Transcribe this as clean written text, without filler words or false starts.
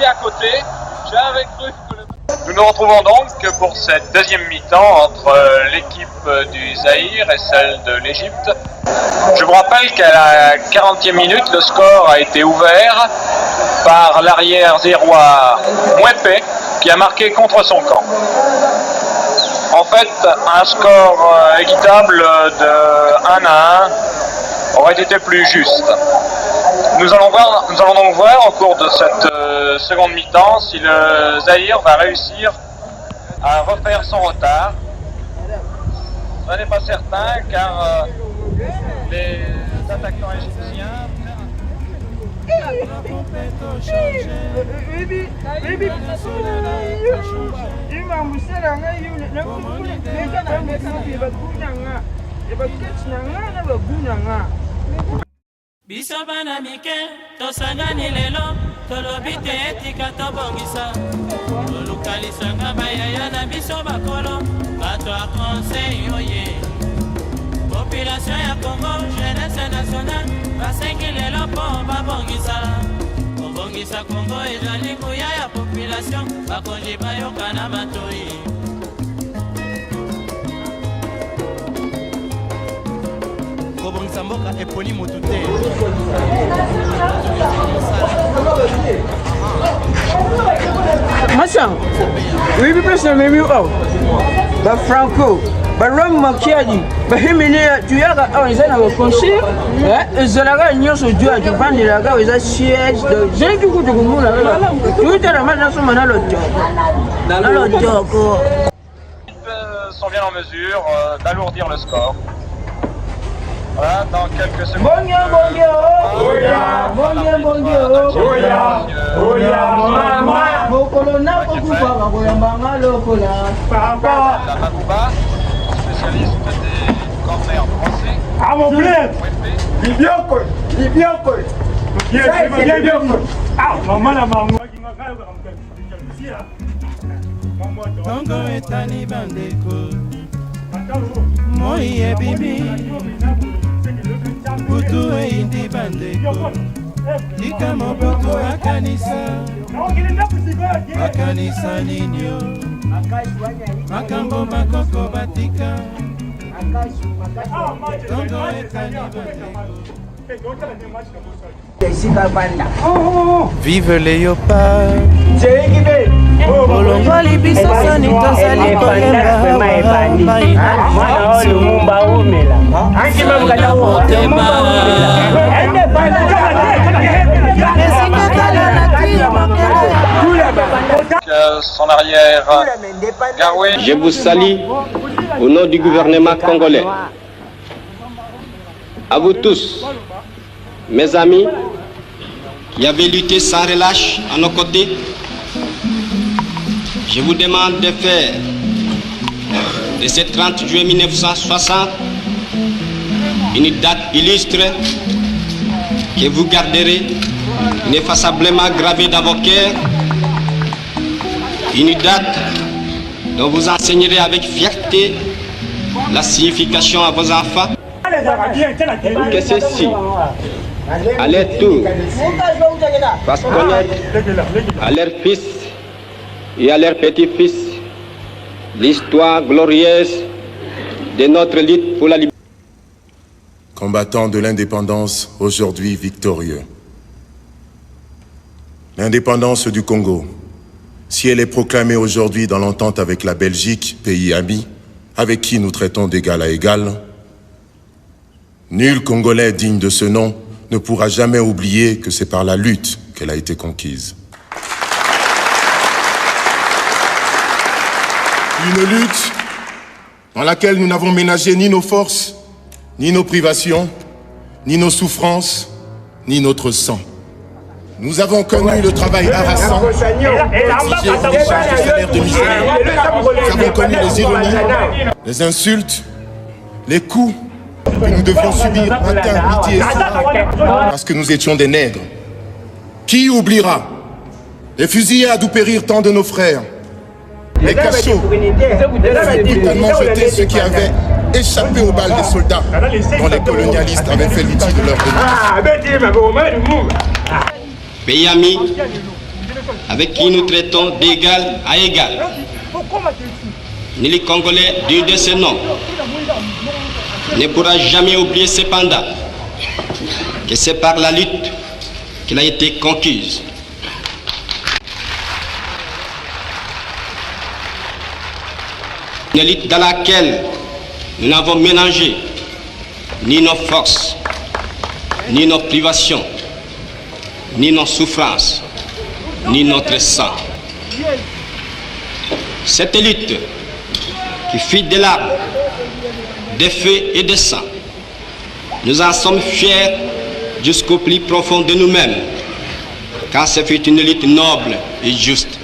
à côté. J'avais cru que Nous nous retrouvons donc pour cette deuxième mi-temps entre l'équipe du Zaïre et celle de l'Égypte. Je vous rappelle qu'à la 40e minute, le score a été ouvert par l'arrière zérois Mouepé qui a marqué contre son camp. En fait, un score équitable de 1-1 aurait été plus juste. Nous allons donc voir au cours de cette seconde mi-temps si le Zaïre va réussir à refaire son retard. Ce n'est pas certain car les attaquants égyptiens... Biso bana mike tosangani lelo tolobi te etika tobongisa tolukalisanga bayaya na biso bakolo bato ya conseil oye population ya Congo jeunesse nationale basengi lelo mpo babongisa kobongisa Congo ezali nguya ya population bakonzi bayoka na matoi. Kobongisa mboka eponi motu te. Masa, we person maybe ba Franco, ba Ram Makiadi, ba Himene tuyaga awizana ba konsi, ezalaga nyoso jua juvandi laga weza siège de zendu kutu kumuna la. Tuitara mana so mana lojo. Na lojo ko. Sont bien en mesure d'alourdir le score. Voilà, dans quelques secondes. La Mabouba, spécialiste des corners français. Ah mon bled, il bien quoi, il bien quoi. Ah maman la maman qui m'a fait Congo etani bandeko Moi bibi Butu eindi bandeko Tika mobutu akanisa ninyo Makambo makoko batika Congo etani bandeko Vive léopard Olongo libiso soni tozali kolemba Son arrière, Garoué. Je vous salue au nom du gouvernement congolais. À vous tous, mes amis, qui avez lutté sans relâche à nos côtés, je vous demande de faire de ce 30 juillet 1960 une date illustre que vous garderez ineffaçablement gravée dans vos cœurs, une date dont vous enseignerez avec fierté la signification à vos enfants. Que ceci, à leur tour, fasse connaître à leurs fils et à leurs petits-fils l'histoire glorieuse de notre lutte pour la liberté. Combattants de l'indépendance, aujourd'hui victorieux. L'indépendance du Congo, si elle est proclamée aujourd'hui dans l'entente avec la Belgique, pays ami, avec qui nous traitons d'égal à égal, nul Congolais digne de ce nom ne pourra jamais oublier que c'est par la lutte qu'elle a été conquise. Une lutte dans laquelle nous n'avons ménagé ni nos forces, ni nos privations, ni nos souffrances, ni notre sang. Nous avons connu le travail harassant, exigé en échange de salaires de misère. Nous avons connu les ironies, les insultes, les coups que nous devions subir matin, midi et soir parce que nous étions des nègres. Qui oubliera les fusillés à d'où périr tant de nos frères, les cachots, brutalement jetés ceux qui avaient échappé aux balles des soldats dont les colonialistes avaient fait l'outil de leur démocratie. Pays amis, avec qui nous traitons d'égal à égal. Ni les Congolais digne de ce nom ne pourra jamais oublier cependant que c'est par la lutte qu'il a été conquise. Une lutte dans laquelle nous n'avons mélangé ni nos forces, ni nos privations, ni nos souffrances, ni notre sang. Cette lutte qui fit des larmes, des feux et des sang, nous en sommes fiers jusqu'au plus profond de nous-mêmes, car ce fut une lutte noble et juste.